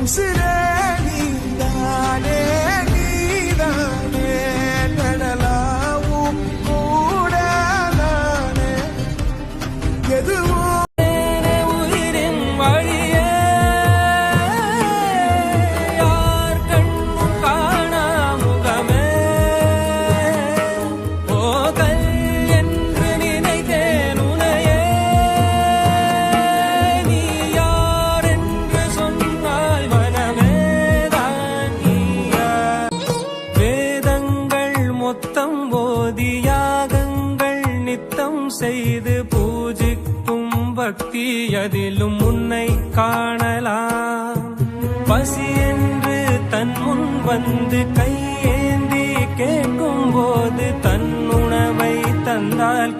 உசிரே நீதானே நீதானே கடலாவும் கூட நானே எதுவோ உயிரின் வழியே யார் கண்ணும் காணா முகமே போகல் என்று நினைத்தேன் உனையே நீ யார் என்று சொன்னால் மனமேதான் நீயா வேதங்கள் மொத்தம் போதி யாகங்கள் நித்தம் செய்து பூஜிக்கும் பக்தி அதிலும் உன்னை காணலாம் பசி என்று தன் முன் வந்து கையேந்தி கேட்கும் போது தன் உணவை தந்தால்